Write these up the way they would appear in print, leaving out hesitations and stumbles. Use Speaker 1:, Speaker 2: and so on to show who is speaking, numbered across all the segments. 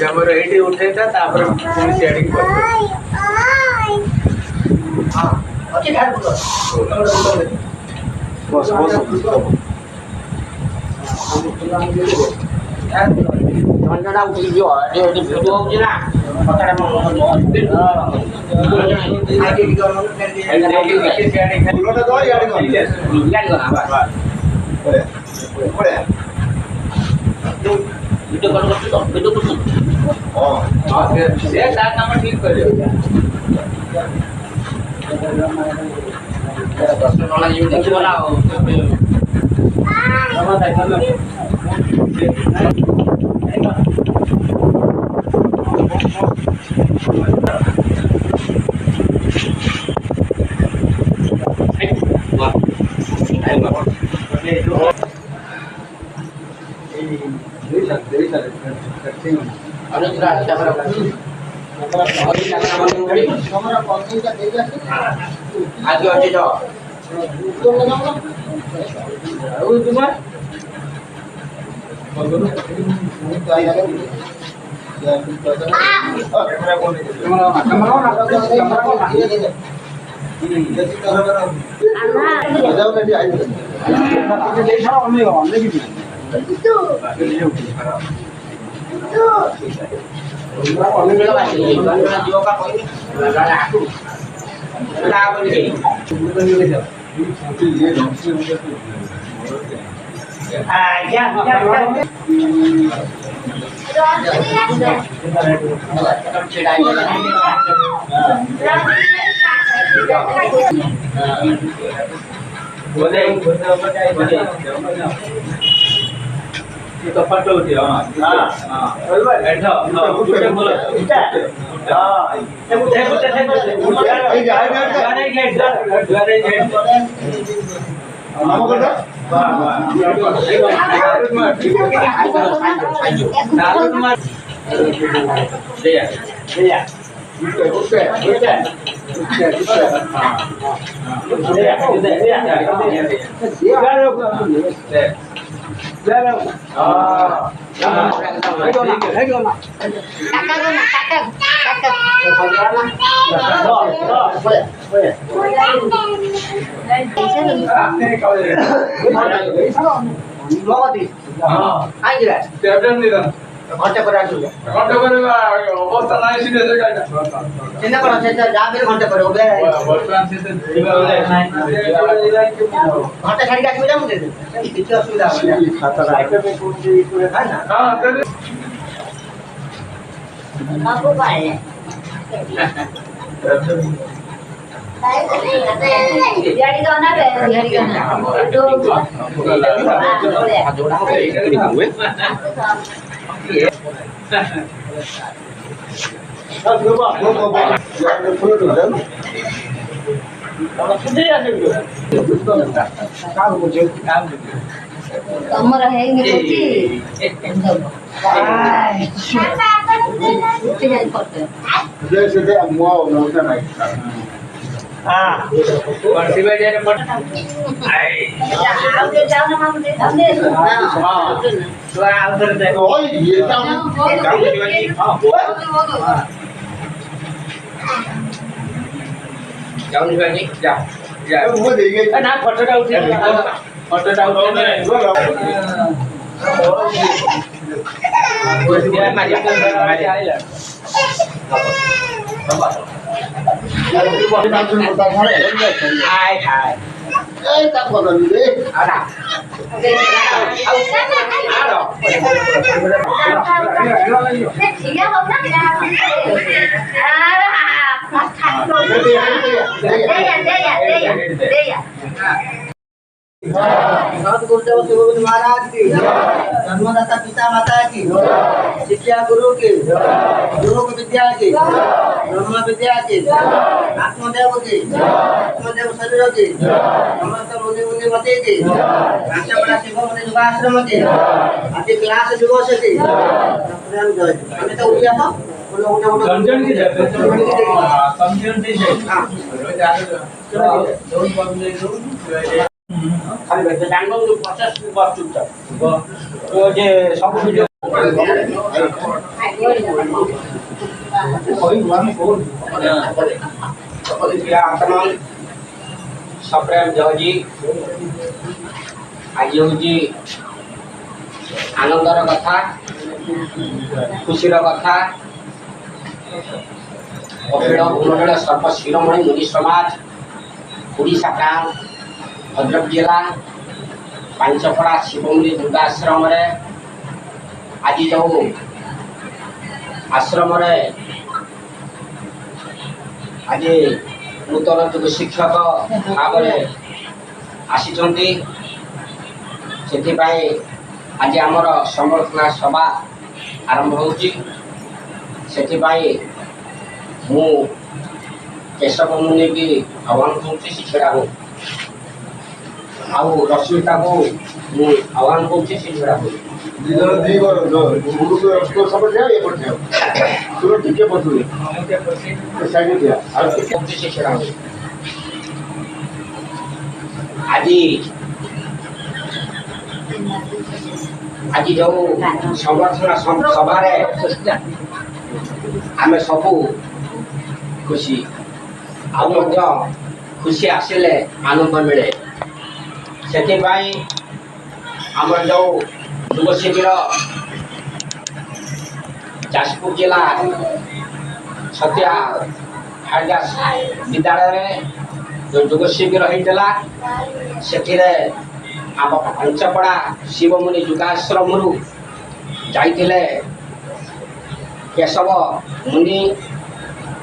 Speaker 1: ଆମର ଏଇଠି ଉଠେଇଥା ତାପରେ ପୁଣି ସିଆଡେ ବସ ଝଞ୍ଝଟା ଉଠିଯିବ ଏଠି ଭିଡିଓ ହଉଛି ନା ଭିଡିଓ କଲ୍ କରୁଛୁ ତ ଭିଡିଓ କରୁଛୁ ସେ ତା କାମ ଠିକ କରିବ ଦଶ ଟଙ୍କା ଯିବି ଦେଖିବ ନା ଆଉ आज अच्छे जाओ तो फोटो उठियो हां बरोबर बैठो उठे बोलो उठा हां उठे नाम करदा घंटे पर अवस्था ना चिन्ह कौन से घंटे पर घंटे छाड़ी आसवे मुझे किसी असुविधा बाबू भाई बिहारी गाना बिहारी गाना तमर है नहीं करते जैसे दे मुआ होता नहीं हां वर्षी में जाने पड़ आई आओ जाओ ना हम दे हां तो आओ उधर देखो ओए ये जाओ शिवाजी हां जाओ शिवाजी जा जा वो दे गए ना फोटो उठे dia mari hai hai ta còn gì đấy à nào गुरुदेव शिवगुरु महाराज की जन्मदाता पिता माता की शिक्षा गुरु की गुरु विद्या की ब्रह्म विद्या की आत्मदेव की आत्मदेव शरीर की समस्त मुनि मुनि मते की बड़ा शिव मुनि युगाश्रम की आदि क्लास दिवस की हमें तो उठिया था समझन की समझन की
Speaker 2: ଖାଲି ବେଟେ ଜାଣିବ ମୁଁ 50 ବସ୍ ଚୁପଚାପ ତ ଯେ ସବୁ ଭିଡ଼ିଓ ଆତ୍ମନ ସପ୍ରେମ ଜୟଜୀ ଆଜି ହେଉଛି ଆନନ୍ଦର କଥା ଖୁସିର କଥା ଅଖିଳ ଗୁଣନୀୟ ସର୍ବଶିରୋମଣି ମୁନି ସମାଜ ଓଡ଼ିଶା ପ୍ରାନ୍ତ ଭଦ୍ରକ ଜିଲ୍ଲା ପାଞ୍ଚପଡ଼ା ଶିବମୁନି ଦୁର୍ଗାଶ୍ରମରେ ଆଜି ଯେଉଁ ଆଶ୍ରମରେ ଆଜି ନୂତନ ଯୁଗ ଶିକ୍ଷକ ଭାବରେ ଆସିଛନ୍ତି ସେଥିପାଇଁ ଆଜି ଆମର ସମ୍ବର୍ଦ୍ଧନା ସଭା ଆରମ୍ଭ ହେଉଛି ସେଥିପାଇଁ ମୁଁ କେଶବ ମୁନିକି ଆହ୍ୱାନ କରୁଛି ସେ ଛିଡ଼ାକୁ ଆଉ ରଶ୍ମିତାକୁ ମୁଁ ଆହ୍ୱାନ କରୁଛି ସେ ଛିଡ଼ାକୁ ଆଜି ଆଜି ଯେଉଁ ସମ୍ବର୍ଦ୍ଧନା ସଭାରେ ଆମେ ସବୁ ଖୁସି ଆଉ ମଧ୍ୟ ଖୁସି ଆସିଲେ ଆନନ୍ଦ ମିଳେ ସେଥିପାଇଁ ଆମର ଯେଉଁ ଯୁବ ଶିବିର ଯାଜପୁର ଜିଲ୍ଲା ଛତିଆ ହାଇଦାସ ବିଦ୍ୟାଳୟରେ ଯେଉଁ ଯୁବ ଶିବିର ହେଇଥିଲା ସେଥିରେ ଆମ ପାଞ୍ଚପଡ଼ା ଶିବମୁନି ଯୁଗାଶ୍ରମରୁ ଯାଇଥିଲେ କେଶବ ମୁନି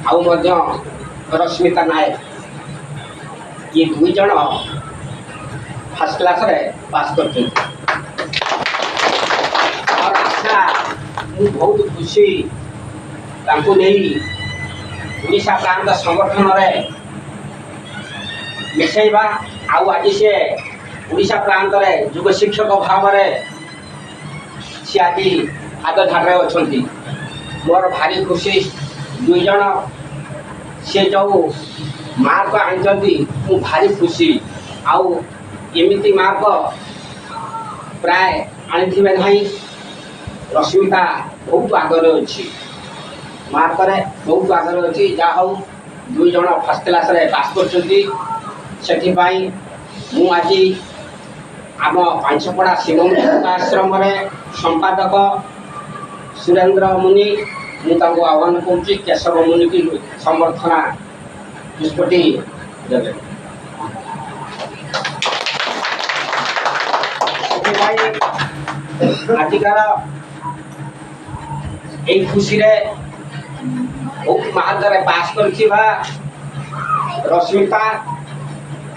Speaker 2: ଆଉ ମଧ୍ୟ ରଶ୍ମିତା ନାୟକ ଇଏ ଦୁଇ ଜଣ ଫାର୍ଷ୍ଟ କ୍ଲାସ୍ରେ ପାସ୍ କରିଛନ୍ତି ମୋର ଆଶା ମୁଁ ବହୁତ ଖୁସି ତାଙ୍କୁ ନେଇ ଓଡ଼ିଶା ପ୍ରାନ୍ତ ସଂଗଠନରେ ମିଶାଇବା ଆଉ ଆଜି ସେ ଓଡ଼ିଶା ପ୍ରାନ୍ତରେ ଯୁବ ଶିକ୍ଷକ ଭାବରେ ସେ ଆଜି ଆଗଧାଡ଼ିରେ ଅଛନ୍ତି ମୋର ଭାରି ଖୁସି ଦୁଇ ଜଣ ସେ ଯେଉଁ ମାର୍କ ଆଣିଛନ୍ତି ମୁଁ ଭାରି ଖୁସି ଆଉ ଏମିତି ମାର୍କ ପ୍ରାୟ ଆଣିଥିବେ ନାହିଁ ରଶ୍ମିତା ବହୁତ ଆଗରେ ଅଛି ମାର୍କରେ ବହୁତ ଆଗରେ ଅଛି ଯାହା ହଉ ଦୁଇ ଜଣ ଫାର୍ଷ୍ଟ କ୍ଲାସ୍ରେ ପାସ୍ କରିଛନ୍ତି ସେଥିପାଇଁ ମୁଁ ଆଜି ଆମ ପାଞ୍ଚପଡ଼ା ଶିବମୁନି ଆଶ୍ରମରେ ସମ୍ପାଦକ ସୁରେନ୍ଦ୍ର ମୁନି ମୁଁ ତାଙ୍କୁ ଆହ୍ୱାନ କରୁଛି କେଶବ ମୁନିକି ସମ୍ବର୍ଦ୍ଧନା ପୁଷ୍ପଟି ଦେବେ ସେଥିପାଇଁ ଆଜିକାର এই ଖୁସିରେ ବହୁତ ମାର୍କରେ ପାସ୍ କରିଥିବା ରଶ୍ମିତା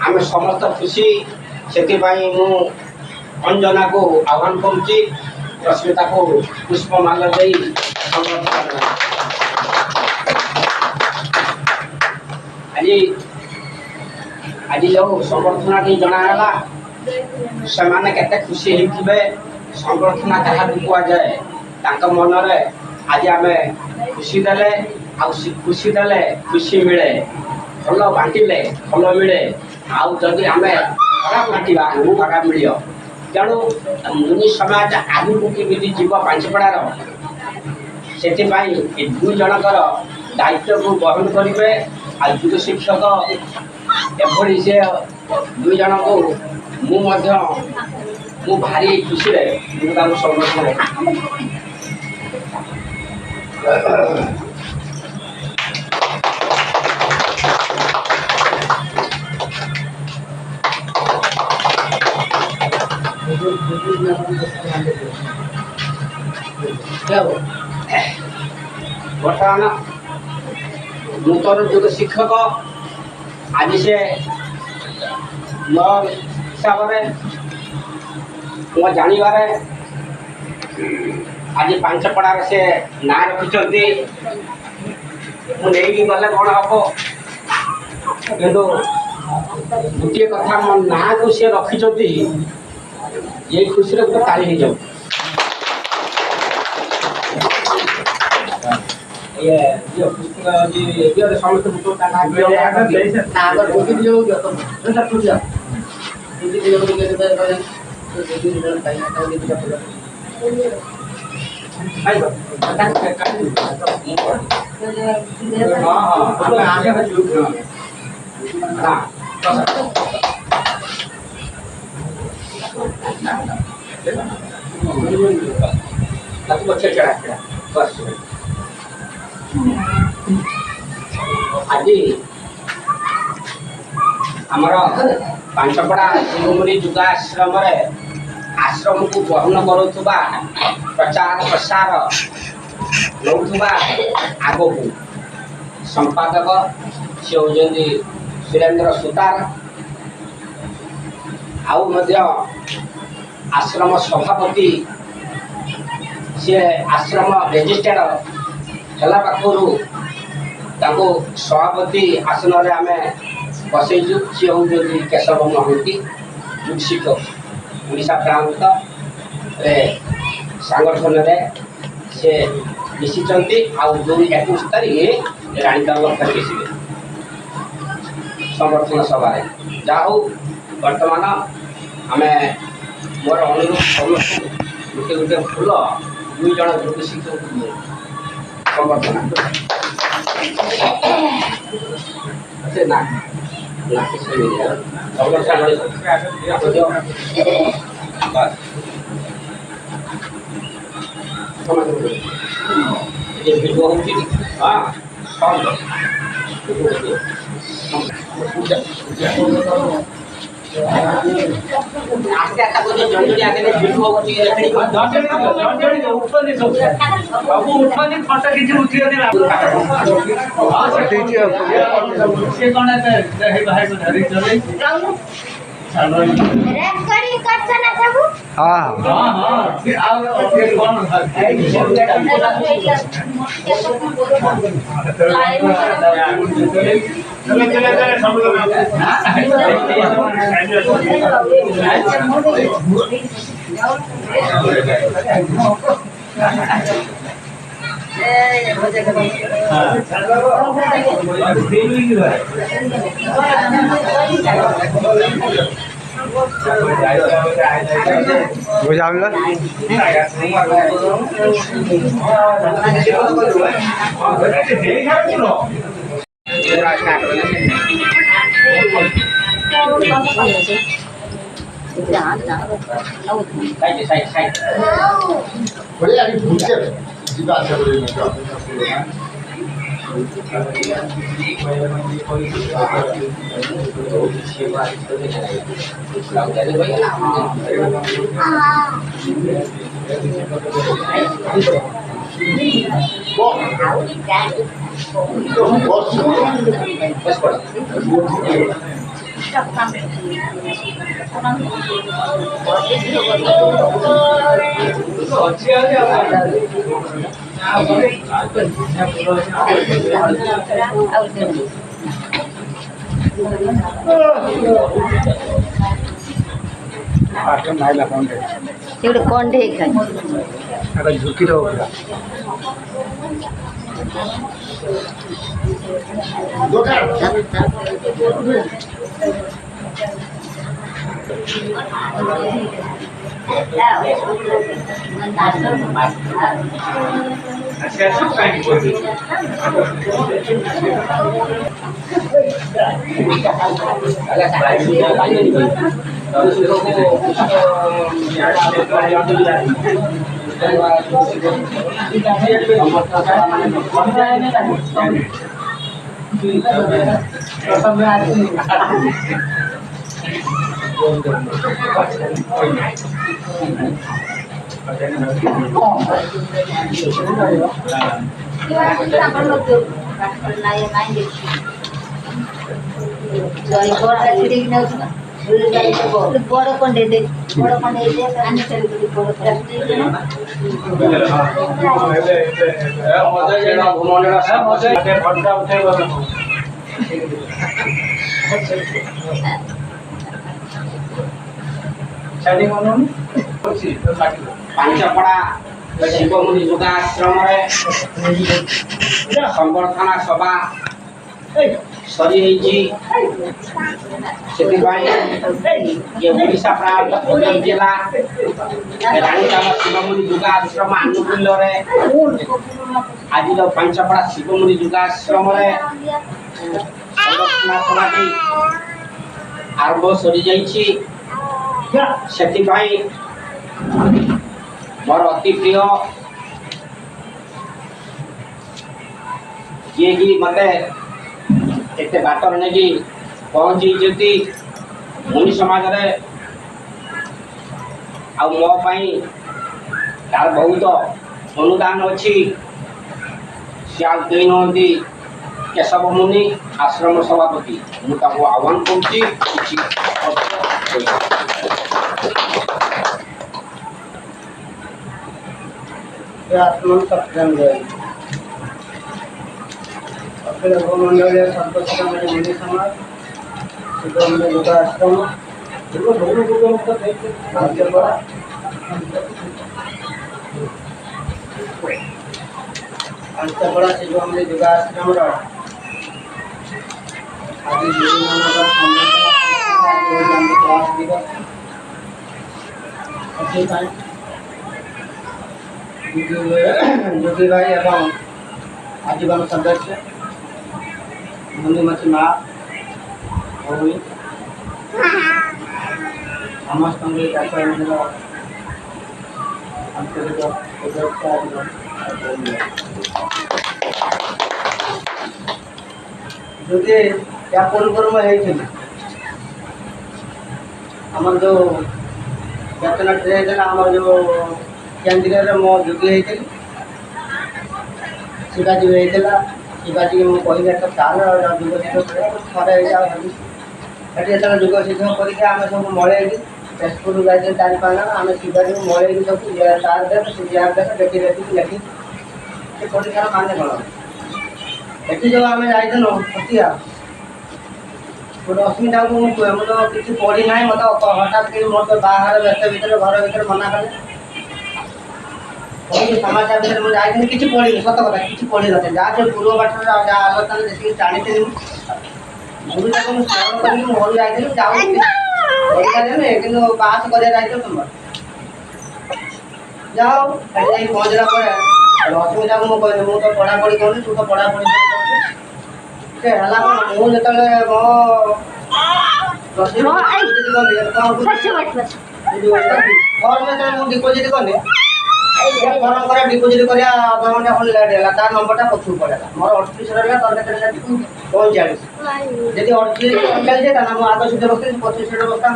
Speaker 2: ଆମେ ସମସ୍ତ ଖୁସି ସେଥିପାଇଁ ମୁଁ ଅଞ୍ଜନାକୁ ଆହ୍ୱାନ କରୁଛି ରଶ୍ମିତାକୁ ପୁଷ୍ପମାଲ୍ୟ ଦେଇ ଆଜି ଯେଉଁ ସମ୍ବର୍ଦ୍ଧନାଟି ଜଣାଗଲା ସେମାନେ କେତେ ଖୁସି ହେଇଥିବେ ସମ୍ବର୍ଦ୍ଧନା କାହାକୁ କୁହାଯାଏ ତାଙ୍କ ମନରେ ଆଜି ଆମେ ଖୁସି ଦେଲେ ଆଉ ଖୁସି ଦେଲେ ଖୁସି ମିଳେ ଭଲ ବାଣ୍ଟିଲେ ଭଲ ମିଳେ ଆଉ ଯଦି ଆମେ ଖରାପ ବାଣ୍ଟିବା ଖରାପ ମିଳିବ ତେଣୁ ମୁନି ସମାଜ ଆଗକୁ କେମିତି ଯିବ ପାଞ୍ଚପଡ଼ାର ସେଥିପାଇଁ ଏ ଦୁଇ ଜଣଙ୍କର ଦାୟିତ୍ୱକୁ ବହନ କରିବେ ଆଉ ଯୁବ ଶିକ୍ଷକ ଏଭଳି ସେ ଦୁଇ ଜଣଙ୍କୁ ମୁଁ ମଧ୍ୟ ମୁଁ ଭାରି ଖୁସିରେ ମୁଁ ତାଙ୍କୁ ସମ୍ବର୍ଦ୍ଧନା ବର୍ତ୍ତମାନ ନୂତନ ଯୁଗ ଶିକ୍ଷକ ଆଜି ସେ ମୋ ହିସାବରେ ମୋ ଜାଣିବାରେ ଆଜି ପାଞ୍ଚପଡ଼ାରେ ସେ ନାଁ ରଖିଛନ୍ତି ମୁଁ ନେଇକି ଗଲେ କ'ଣ ହବ କିନ୍ତୁ ଗୋଟିଏ କଥା ମୋ ନାଁକୁ ସେ ରଖିଛନ୍ତି ଏଇ ଖୁସିରେ ଗୋଟେ ତାଳି ହେଇଯାଉ ସମସ୍ତେ আজি ଆମର ପାଞ୍ଚପଡ଼ା ଶିବମୁନି ଯୁଗାଶ୍ରମରେ ଆଶ୍ରମକୁ ବହନ କରୁଥିବା ପ୍ରଚାର ପ୍ରସାର ନେଉଥିବା ଆଗକୁ ସମ୍ପାଦକ ସେ ହେଉଛନ୍ତି ସୁରେନ୍ଦ୍ର ସୁତାର, ଆଉ ମଧ୍ୟ ଆଶ୍ରମ ସଭାପତି ସିଏ ଆଶ୍ରମ ରେଜିଷ୍ଟ୍ରାର ହେଲା ପାଖରୁ ତାଙ୍କୁ ସଭାପତି ଆସନରେ ଆମେ ବସେଇଛୁ। ସିଏ ହେଉଛନ୍ତି କେଶବ ମହାନ୍ତି, ଯୁଗଶିକ ଓଡ଼ିଶା ପ୍ରାନ୍ତରେ ସାଙ୍ଗଠନରେ ସେ ମିଶିଛନ୍ତି। ଆଉ ଜୁନ୍ 21 ତାରିଖ ରାଣୀତାଙ୍କର ମିଶିବେ ସମର୍ଥନ ସଭାରେ। ଯାହା ହଉ ବର୍ତ୍ତମାନ ଆମେ ମୋର ଅନୁରୋଧ ସମସ୍ତଙ୍କୁ ଗୋଟେ ଗୋଟେ ଫୁଲ 2 ଜଣ ଯୁଗଶିକଙ୍କୁ ସମର୍ଥନ ନା আস্তে আস্তে করে জনজনি আগে ভিডিও হচ্ছে জনজনি উঠনি বাবু উঠনি ফটো কিছু উঠিয়ে দিলা সে কোন হেই ভাই ধরি চলে
Speaker 3: रेकॉर्डिंग करता ना बाबू
Speaker 1: हाँ
Speaker 2: हां हां आओ ये कौन चले सब लोग
Speaker 1: বুঝাবলা
Speaker 4: বলে আমি ভুলতে দিবা আছে বলে
Speaker 3: एवढे कोंडे काय
Speaker 1: आता झुकी राहू
Speaker 3: বড় কোন্ডে দে বড় কোন্ডে দে আনি চলে বড়
Speaker 2: ପାଞ୍ଚପଡ଼ା ଶିବମୁନି ଯୁଗାଶ୍ରମରେ ସମ୍ବର୍ଦ୍ଧନା ସଭା ସରି ହେଇଛି ସେଥିପାଇଁ ଏ ଓଡ଼ିଶା ପ୍ରାୟ ଜିଲ୍ଲା ରାଣୀଚାଳ ଶିବମୁନି ଯୁଗ ଆଶ୍ରମ ଆନୁକୂଲ୍ୟରେ ଆଜିର ପାଞ୍ଚପଡ଼ା ଶିବମୁନି ଯୁଗ ଆଶ୍ରମରେ ସଂରକ୍ଷଣ ସଭାଟି ଆରମ୍ଭ ସରିଯାଇଛି। ସେଥିପାଇଁ ମୋର ଅତି ପ୍ରିୟ ଯିଏକି ମୋତେ ଏତେ ବାଟରେ ନେଇକି ପହଞ୍ଚେଇଛନ୍ତି ମୁନି ସମାଜରେ ଆଉ ମୋ ପାଇଁ ତାର ବହୁତ ଅନୁଦାନ ଅଛି। ସେ ଆଉ କେହି ନୁହନ୍ତି କେଶବ ମୁନି ଆଶ୍ରମ ସଭାପତି। ମୁଁ ତାଙ୍କୁ ଆହ୍ୱାନ କରୁଛି କିଛି
Speaker 1: आत्मन सत्संग अखिल मंडलीय संतोष मुनि समाज शिवमूनि युग आश्रम पंचपड़ा शिवमूनि युग आश्रम आज योगी भाई एवं आजीवन सदस्य मुनिमती माँ भौणी समस्त आंतरिक যদি या पूर्व में आमर जो बेतन ट्रेन आम जो केन्द्र मो जोगी होती शिवाजी होता शिवाजी मुझे कहली तो चाल जुग सिद्ध थे जो जुग सिद्ध करके आम सब मलैक तेजपुर जाइए 4-5 जन आम शिवाजी मलैक सब तार देख देखी देखी लेखी परीक्षार मान कौन ये जो आम जाइलु छतिया गोटे असुविधा को मुझे किसी पढ़ी ना मत हठात मोर बाहर व्यस्त भितर घर भर मना कले समाचार विषय मुझे जाइए किसी पढ़ी सत कथा किसी पढ़ी ना जहाँ जो पूर्व पाठ जहाँ आलोचना जी जानी गुरु जाक मुझे स्मरण करी घर जाइए जाऊँ कि पास कर तुम जाओ पहुँचला असुविधा को मुझे मुझे तो पढ़ापढ़ी करूँ तू तो पढ़ापढ़ी है मुझे जो मो घर में डिपोजिट कली फर्म कर डिपोजिट कर आधा घंटा खंड लेट है तार नंबरटा पछू पड़ा मोर 38 रहा तर के 45 यदि 38 है ना आगे सीधे बस 25 बस्ता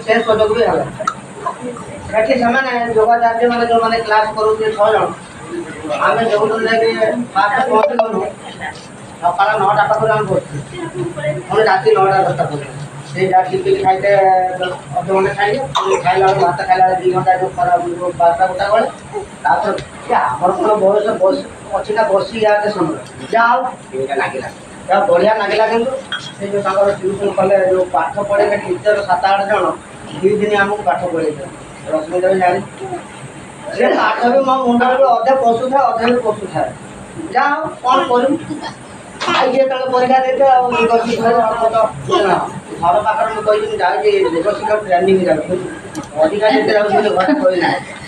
Speaker 1: से सुजोग भी है ये योगाचार्य मैंने जो मैंने क्लास करूँ 6 जन आम जो फास्ट पहुँच गलु सका 9टा पाखु आम पहुँचू राति 9टा 10टा पहुँच से टिफिन खाइते अधघंटे खाइले खाइला भात खाइला 2 घंटा जो खराब 12टा गोटा बेले आमर कौन बयस बस अच्छी ना बसी याद समय जाओ लगे बढ़िया लगे कि जो ट्यूशन कले जो पाठ पढ़े टीचर 7-8 जन 2 दिन आमको पाठ पढ़े रश्मिता भी जानी से पाठ भी मो मुंड अधे पशु था अधे भी पशु था जाओ कौन करूँ आइए तक परीक्षा देते घर पाखे मुझे जाऊँगी देवशिख ट्रेनिंग जाऊँ अधिकारी घर कहना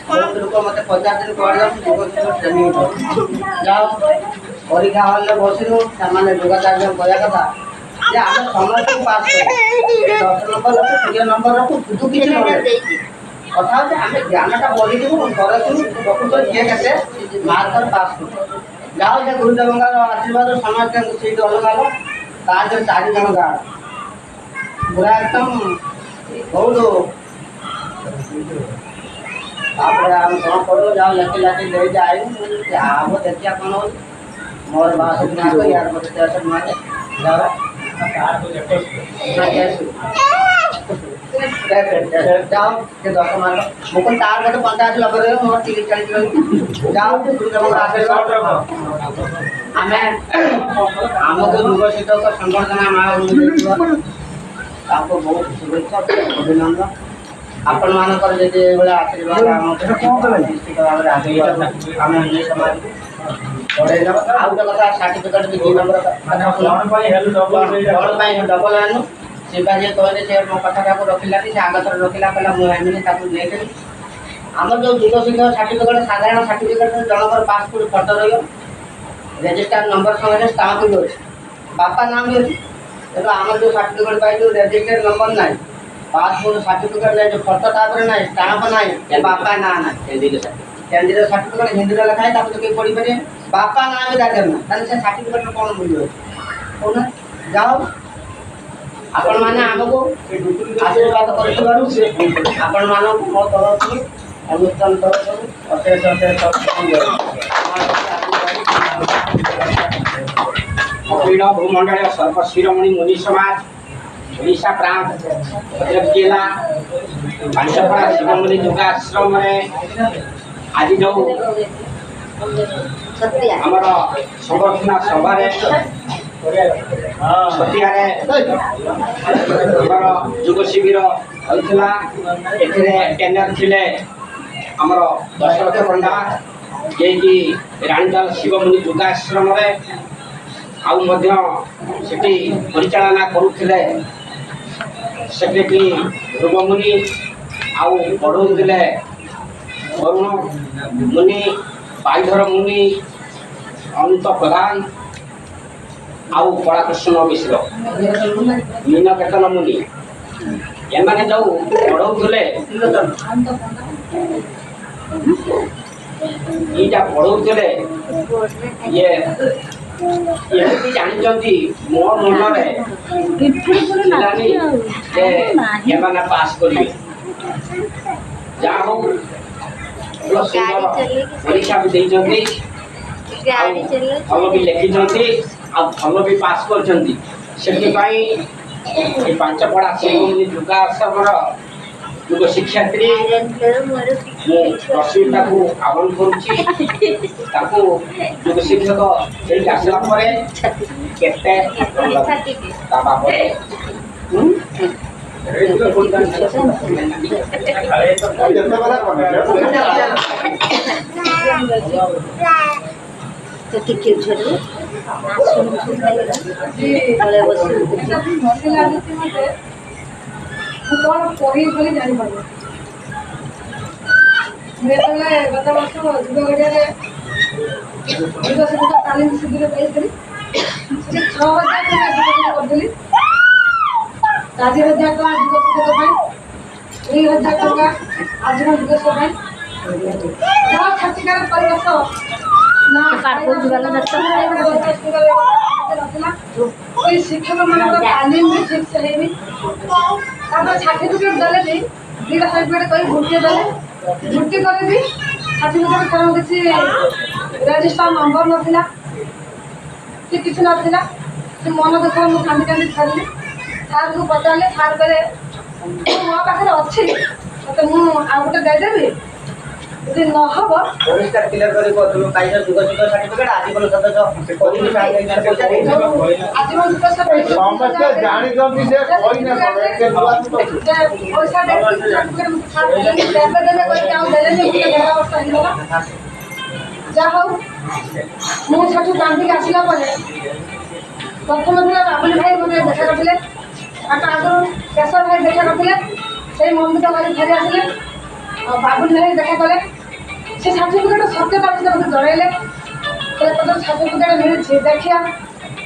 Speaker 1: बहुत लोग मत 50 दिन कह देवशिख ट्रेनिंग जाओ परीक्षा हल बसलु से योगाचार्य कहया कथा जे आम समस्त पास कर 10 नंबर रखू 20 नंबर रखू तू किसी कथा आम ज्ञानटा बढ़ी कर प्रकृत किए के मार्क पास कर जाओ से गुरुदेव आशीर्वाद समस्त सीट अलग अलग ताज 4 जन गार्ड पूरा एकदम बहुत आम कौन करो जाओ लकी लकी ले जाए आब देखिया कौन हो मोर बास यार बच्चे मारे जाओ के 10 मार मुझे तार के 50 लगे मोर 30-40 जाओ आशीर्वाद आम आमको युग सिद्ध संगठन माँ बहुत शुभेच्छा अभिनंदन आपण ମାନଙ୍କର ଯଦି ଏଇଭଳିଆ ଆଶୀର୍ବାଦ ଆମ ନିଶ୍ଚିତ ଭାବରେ ଆଗେଇ ଆମେ ଅନ୍ୟ ସମାଜକୁ ବଢ଼େଇ ଦେବା। ଆଉ ଗୋଟେ କଥା ସାର୍ଟିଫିକେଟ୍ ବି 2 ନମ୍ବର କଥା କଣ ପାଇଁ ଡବଲ ଆଣୁ ସେ ବା ଯିଏ କହିଲେ ସେ ମୋ କଥାଟାକୁ ରଖିଲାନି ସେ ଆଗ ଥର ରଖିଲା କହିଲା ମୁଁ ଆଣିନି ତାକୁ ନେଇଥିଲି। ଆମର ଯେଉଁ ଯୁବ ଶିକ୍ଷକ ସାର୍ଟିଫିକେଟ୍ ସାଧାରଣ ସାର୍ଟିଫିକେଟ୍ରେ ଜଣଙ୍କର ପାସପୋର୍ଟ ଫଟୋ ରହିବ ରେଜିଷ୍ଟାର ନମ୍ବର ସଙ୍ଗରେ ଷ୍ଟାମ୍ପ ବି ଅଛି ବାପା ନାଁ ବି ଅଛି। ତେଣୁ ଆମର ଯେଉଁ ସାର୍ଟିଫିକେଟ୍ ପାଇଛୁ ରେଜିଷ୍ଟର ନମ୍ବର ନାହିଁ ପାସପୋର୍ଟ ସାର୍ଟିଫିକେଟ୍ ନାହିଁ ଫଟୋ ତାପରେ ନାହିଁ ଷ୍ଟାମ୍ପ ନାହିଁ ବାପା ନାଁ ନାହିଁ କେନ୍ଦ୍ରୀୟ ସାର୍ଟିଫିକେଟ୍ ହିନ୍ଦୀରେ ଲେଖା ହେଇ ତାକୁ ତ କେହି ପଢ଼ିପାରିବେ ବାପା ନାଁ ବି ଦାଖଲ ନାହିଁ ତାହେଲେ ସେ ସାର୍ଟିଫିକେଟ୍ର କ'ଣ ମୂଲ୍ୟ ଅଛି କହୁନା ଯାଅ ଆପଣମାନେ ଆମକୁ ଆଶୀର୍ବାଦ କରିଥିବାରୁ ଆପଣମାନଙ୍କୁ ମୋ ତରଫରୁ ଅନୁଷ୍ଠାନ ତରଫରୁ ଅଶେଷ
Speaker 2: ଅଖିଳ ଭୂମଣ୍ଡଳ ସର୍ବଶିରୋମଣି ମୁନି ସମାଜ ଓଡ଼ିଶା ପ୍ରାନ୍ତ ଭଦ୍ରକ ଜିଲ୍ଲା ପାଞ୍ଚପଡ଼ା ଶିବମୁନି ଯୋଗାଶ୍ରମରେ ଆଜି ଯେଉଁ ଆମର ସଂଗଠନ ସଭାରେ ଛତିଆରେ ଆମର ଯୁବ ଶିବିର ହୋଇଥିଲା। ଏଥିରେ ଟେଣ୍ଡର ଥିଲେ ଆମର ଦଶରଥ ପଣ୍ଡା ଯିଏକି ରାଣୀତାଲ ଶିବମୁନି ଯୋଗାଶ୍ରମରେ ଆଉ ମଧ୍ୟ ସେଠି ପରିଚାଳନା କରୁଥିଲେ ସେଠି ଧ୍ରୁବମୁନି ଆଉ ପଢ଼ଉଥିଲେ ବରୁଣ ମୁନି ବାଇଧର ମୁନି ଅନନ୍ତ ପ୍ରଧାନ ଆଉ କଳାକୃଷ୍ଣ ମିଶ୍ର ମୀନକେତନ ମୁନି ଏମାନେ ଯେଉଁ ପଢ଼ଉଥିଲେ ଏଇଟା ପଢ଼ଉଥିଲେ ଇଏ ଏମିତି ଜାଣିଛନ୍ତି ମୋ ମନରେ ଥିଲାନି ଯେ ଏମାନେ ପାସ୍ କରିବେ ଯାହା ହଉ ପରୀକ୍ଷା ବି ଦେଇଛନ୍ତି ଭଲ ବି ଲେଖିଛନ୍ତି ଆଉ ଭଲ ବି ପାସ୍ କରିଛନ୍ତି। ସେଥିପାଇଁ ଏ ପାଞ୍ଚପଡ଼ା ଶିବମୁନି ଯୋଗାଶ୍ରମର ଯୁବ ଶିକ୍ଷାର୍ଥୀ ମୁଁ ରଶ୍ମିତାକୁ ଆହ୍ୱାନ କରୁଛି ତାକୁ ଯୁବ ଶିକ୍ଷକ ସେଇଠି ଆସିଲା ପରେ କେତେ ତା ବାପରେ
Speaker 3: ଟିକେ ଝିଅଟେ ତଳେ ବସି
Speaker 5: ମୁଁ କ'ଣ କହିବି ବୋଲି ଜାଣିପାରୁନି। ମୁଁ ଯେତେବେଳେ ଗତ ବର୍ଷ ଯୁବଗଡ଼ିଆରେ ଯୁବ ଶିକ୍ଷକ ତାଲିମ ଶିବିର ପାଇଥିଲି ସେଠି 6,000 ଟଙ୍କା ଯୁବଶିକ୍ଷକ କରିଥିଲି 4,000 ଟଙ୍କା ଯୁବ ଶିକ୍ଷକ ପାଇଁ 2,000 ଟଙ୍କା ଆଜୀବନ ଦିବସ ପାଇଁ ଯାହା ଛାତ୍ରିକାର ପରିବେଶ ନା ନଥିଲା ଏଇ ଶିକ୍ଷକମାନଙ୍କର ତାଲିମ ବି ଠିକ୍ ସେ ହେଇନି। ତାପରେ ସାର୍ଟିଫିକେଟ୍ ଦେଲେ ବି 2ଟା ସାର୍ଟିଫିକେଟ୍ କହି ଭୁଟି ଦେଲେ ଭୁଟି କଲେ ବି ସାର୍ଟିଫିକେଟ୍ କାରଣ କିଛି ରେଜିଷ୍ଟର ନମ୍ବର ନଥିଲା କି କିଛି ନଥିଲା। ସେ ମନ ଦୁଃଖ ମୁଁ କାନ୍ଦି କାନ୍ଦି ଛାଡ଼ିଲି ସାର୍ଙ୍କୁ ପଚାରିଲି ସାର୍ କହିଲେ ମୋ ପାଖରେ ଅଛି ମୋତେ ମୁଁ ଆଉ ଗୋଟେ ଦେଇଦେବି ଯଦି ନ ହେବ
Speaker 1: ପରିଷ୍କାର କ୍ଲିୟର କରି କହୁଥିଲୁ ପାଇଛ ଯୁବ ଶିକ୍ଷକ ସାର୍ଟିଫିକେଟ୍ ଆଜୀବନ ସଦସ୍ୟ କରିକି ପଇସା ଦେଇଦେବ
Speaker 5: ଆଜୀବନ ଦିବସ
Speaker 4: ସମସ୍ତେ ଜାଣିଛନ୍ତି ଯେ କହିନେ
Speaker 5: ପଇସା ଦେବେ କରିକି ଆଉ ଦେଲେନି 11 ବର୍ଷ ହେଇଗଲା। ଯାହା ହଉ ମୁଁ ସେଠୁ କାନ୍ଦିକି ଆସିଲା ପରେ ପ୍ରଥମ ଥିଲା ବାବୁଲି ଭାଇ ମୋତେ ଦେଖା କରିଥିଲେ ତାଙ୍କ ଆଗରୁ କେଶର ଭାଇ ଦେଖା କରିଥିଲେ ସେଇ ମନ୍ଦିର ଭାଇ ଫେରି ଆସିଲେ ଆଉ ବାବୁଲି ଭାଇ ଦେଖା କଲେ ସେ ସାର୍ଟିଫିକେଟ୍ ସତ୍ୟତା ବିଷୟରେ ମୋତେ ଜଣାଇଲେ ସେ ସାର୍ଟିଫିକେଟ୍ ମିଳିଛି ଦେଖିବା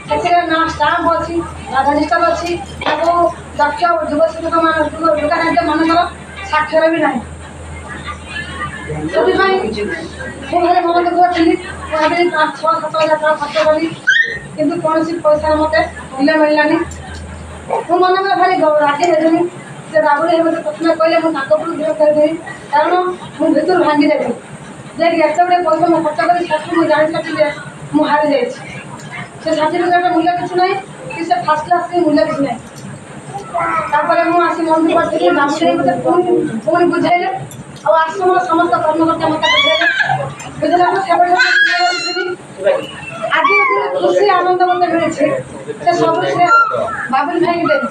Speaker 5: ସେଥିରେ ନା ଷ୍ଟାମ୍ପ ଅଛି ନା ରେଜିଷ୍ଟର ଅଛି ତାକୁ ଦକ୍ଷ ଯୁବ ଶିକ୍ଷକମାନଙ୍କର ସ୍ୱାକ୍ଷର ବି ନାହିଁ। ସେଥିପାଇଁ ମୁଁ ଭାରି ମନ ଦୁଃଖ ଥିଲି ମୁଁ ଭାବିଲି 5,000-6,000-7,000 ଟଙ୍କା ଖର୍ଚ୍ଚ କଲି କିନ୍ତୁ କୌଣସି ପଇସା ମୋତେ ମୂଲ୍ୟ ମିଳିଲାନି। ମୁଁ ମନରେ ଭାରି ରାଗି ହେଲିନି ସେ ବାବୁଲି ଭାଇ ମୋତେ ପ୍ରଥମେ କହିଲେ ମୁଁ ତାଙ୍କ ଉପରୁ ବିରୋଧ କରିଦେବି କାରଣ ମୁଁ ଭିତରୁ ଭାଙ୍ଗି ଯାଇଥିଲି ଯେ ଏତେ ଗୁଡ଼ିଏ ପଇସା ମୁଁ ଖର୍ଚ୍ଚ କରି ସେଠୁ ମୁଁ ଜାଣିଥିଲି ଯେ ମୁଁ ହାରି ଯାଇଛି। ସେ ସାର୍ଟିଫିକେଟ୍ର ମୂଲ୍ୟ କିଛି ନାହିଁ କି ସେ ଫାର୍ଷ୍ଟ କ୍ଲାସ୍ ମୂଲ୍ୟ କିଛି ନାହିଁ। ତାପରେ ମୁଁ ଆସି ମନ୍ଦିର କରିଥିଲି ବାବୁଲି ଭାଇ ମୋତେ ପୁଣି ବୁଝାଇଲେ ଆଉ ଆଶ୍ରମର ସମସ୍ତ କର୍ମକର୍ତ୍ତା ମୋତେ ବୁଝାଇଲେ ମୁଁ ସେଭଳି ଆଜି ଖୁସି ଆନନ୍ଦ ମୋତେ ମିଳିଛି ସେ ସବୁ ସେ ବାବୁଲି ଭାଇକି ଦେବି।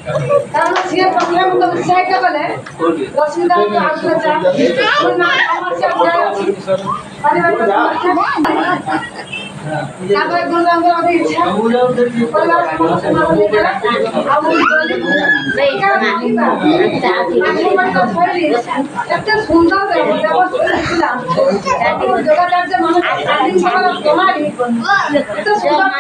Speaker 5: କାରଣ ସିଏ ପ୍ରଥମେ ମୋତେ ଉତ୍ସାହିତ କଲେ ରଶ୍ମିତା ଆଉଥରେ ଯା ମୋ ନା ସମସ୍ୟା ଗୁଡ଼ାକ ଅଛି ପାରିବାରିକ ସମସ୍ୟା ତାପରେ ଗୁରୁବାଙ୍କର ଗୋଟେ ଇଚ୍ଛା ପରିବାର ସମସ୍ତଙ୍କୁ ଦେଇଦେଲା ଆଉ ମୁଁ ଗଲି ଆଞ୍ଚଳିକ ଶୈଳୀ ଏତେ ସୁନ୍ଦର ବ୍ୟବସ୍ଥା ଥିଲା ଯୋଗାଚାର୍ଯ୍ୟ ମାନଙ୍କ ତାଲିମର ପ୍ରଣାଳୀ ଏତେ ସୁନ୍ଦର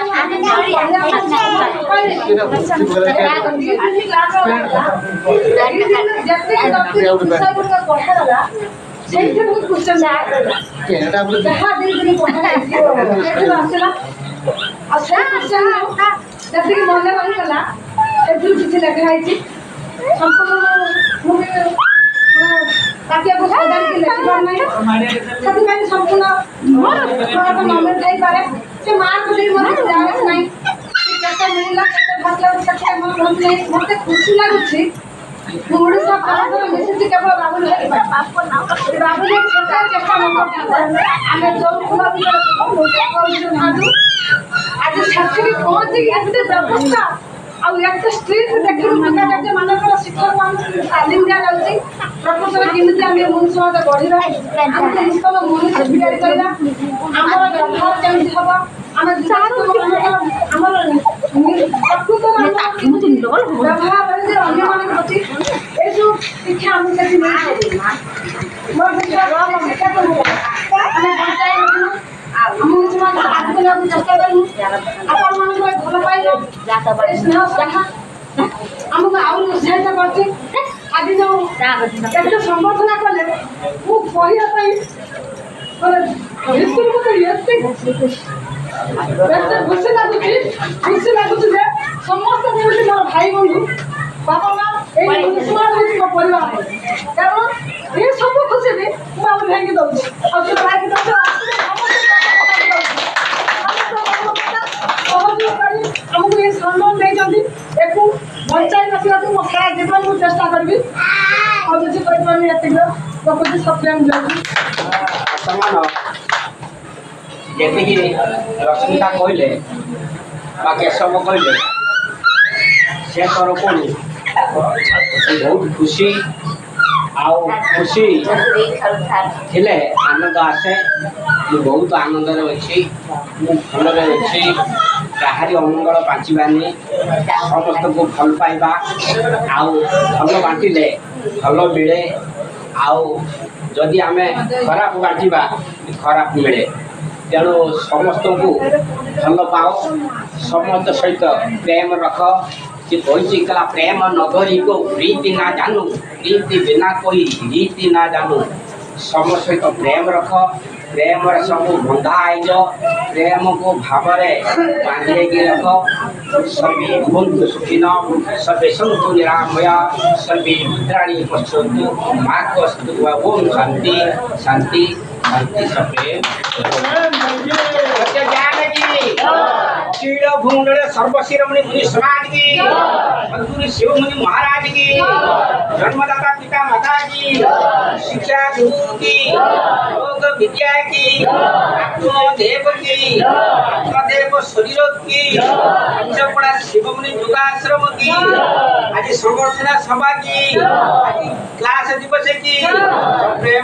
Speaker 5: ସେଇଠି ବହୁତ କ୍ୱେଶ୍ଚନ୍ ଯାହା ଦି ଦିନ ଆସିଲା ଆଉ ସେଇ କ୍ୱେଶ୍ଚନ୍ ଯେତିକି ମନେ ରହିଗଲା ଏଥିରୁ କିଛି ଲେଖା ହେଇଛି ସମ୍ପୂର୍ଣ୍ଣ ମୁଁ ତାକିଆକୁ ସଜାଡ଼ିକି ଲେଖିପାରୁନାହିଁ ସେଥିପାଇଁ ସମ୍ପୂର୍ଣ୍ଣ ନମ୍ବର ଥାଇପାରେ ସେ ମାର୍କ ଦେଇ ମୋତେ ଜାଣିଛି ନାହିଁ କେତେ ମିଳିଲା କେତେ ଭାଷା କେତେ ମୋର ଭଲ ନାହିଁ ମୋତେ ଖୁସି ଲାଗୁଛି ମୁଁ ଓଡ଼ିଶା ଭାରତରେ ମିଶିଛି କେବଳ ବାବୁଲି ଭାଇ ବାବୁଲି ସେଟା ଚେଷ୍ଟା ନ କରିଥାନ୍ତେ ଆମେ ଯୋଉ ଫୁଲ ଭିତରେ ଭାବୁ ଆଜି ସେଠିକି ପହଞ୍ଚିକି ଏତେ ବ୍ୟବସ୍ଥା ଆଉ ଏତେ ଷ୍ଟ୍ରିଟ୍ ଦେଖିଲୁ ଯୋଗାଚାର୍ଯ୍ୟ ମାନଙ୍କର ଶିକ୍ଷକମାନଙ୍କୁ ତାଲିମ ଦିଆଯାଉଛି ପ୍ରକୃତରେ କେମିତି ଆମେ ମଣିଷ ସମାଜ ଗଢ଼ିବା ଆମେ ନୂତନ ମଣିଷ ତିଆରି କରିବା ଆମର ବ୍ୟବହାର କେମିତି ହେବ ଆମେ ଆମର ପ୍ରକୃତରେ ବ୍ୟବହାର ଯେ ଅନ୍ୟମାନଙ୍କ ପ୍ରତି ଏସବୁ ଶିକ୍ଷା ଆମକୁ ସେଠି ମିଳିଛି ମୋର ଶିକ୍ଷା କରୁ ଆମେ ବଞ୍ଚାଇ ରଖିଲୁ ଆମକୁ ସେମାନେ ଆଗକୁ ନେବାକୁ ଚେଷ୍ଟା କରିବୁ ଆପଣମାନଙ୍କର ଭଲ ପାଇବା ସ୍ନେହ ଶ୍ରଦ୍ଧା ଆମକୁ ଆହୁରି ଉତ୍ସାହିତ କରୁଛି ଆଜି ଯେଉଁ ଏତେ ସମ୍ବର୍ଦ୍ଧନା କଲେ ମୁଁ କହିବା ପାଇଁ ଭିତରୁ ମୋତେ ଏତେ ଖୁସି ଲାଗୁଛି ଯେ ସମସ୍ତେ ମିଳୁଛି ମୋର ଭାଇ ବନ୍ଧୁ ବାପା ମା ଏଇ ସମାଜ ହେଉଛି ମୋ ପରିବାର କାରଣ ଏ ସବୁ ଖୁସି ବି ମୁଁ ଆଉ ଭାଇକି ଦେଉଛି ଆଉ ସେ ଭାଇକି ଦେଉଛି ସହଯୋଗ କରି ଆମକୁ ଏ ସମ୍ମାନ ଦେଇଛନ୍ତି ଏକୁ ବଞ୍ଚାଇ ରଖିବାକୁ ମୋ ସାରା ଜୀବନ ମୁଁ ଚେଷ୍ଟା କରିବି ଆଉ କିଛି କହିପାରିବି ଏତିକି ରଖୁଛି ସତ୍ୟ ଯାଉଛି
Speaker 2: ଯେତିକି ରଶ୍ମିତା କହିଲେ ବା କେଶବ କହିଲେ ସେ ତରଫରୁ ବହୁତ ଖୁସି ଆଉ ଖୁସି ଥିଲେ ଆନନ୍ଦ ଆସେ ମୁଁ ବହୁତ ଆନନ୍ଦରେ ଅଛି ମୁଁ ଭଲରେ ଅଛି କାହାରି ଅମଙ୍ଗଳ ବାଞ୍ଚିବାନି ସମସ୍ତଙ୍କୁ ଭଲ ପାଇବା ଆଉ ଭଲ ବାଣ୍ଟିଲେ ଭଲ ମିଳେ ଆଉ ଯଦି ଆମେ ଖରାପ ବାଣ୍ଟିବା ଖରାପ ମିଳେ ତେଣୁ ସମସ୍ତଙ୍କୁ ଭଲ ପାଅ ସମସ୍ତ ସହିତ ପ୍ରେମ ରଖ ସେ କହିଛି କଲା ପ୍ରେମ ନଗରୀ को प्रीति ना जानू प्रीति बिना कोई रीति ना जानू ସମସ୍ତ ସହିତ ପ୍ରେମ ରଖ ପ୍ରେମରେ ସବୁ ବନ୍ଧା ଆଇଜ ପ୍ରେମକୁ ଭାବରେ ବାନ୍ଧେଇକି ରଖ ସର୍ବେ ଭବନ୍ତୁ ସୁଖିନ ସର୍ବେ ସନ୍ତୁ ନିରାମୟ ସର୍ବେ ଭଦ୍ରାଣୀ ପଶ୍ୟନ୍ତୁ ମା କସ୍ତୁ ଓಂ ଶାନ୍ତି ଶାନ୍ତି ଶାନ୍ତି ସର୍ବେ शील भूमंडल सर्वशिरोमणि मुनि समाज की सद्गुरु शिव मुनि महाराज की जन्मदाता पिता माता की शिक्षा गुरु की योग विद्या की आत्मदेव की आत्मदेव शरीर की पंचपड़ा शिव मुनि योगाश्रम की आज संवर्धना सभा की आज क्लास दिवस की प्रेम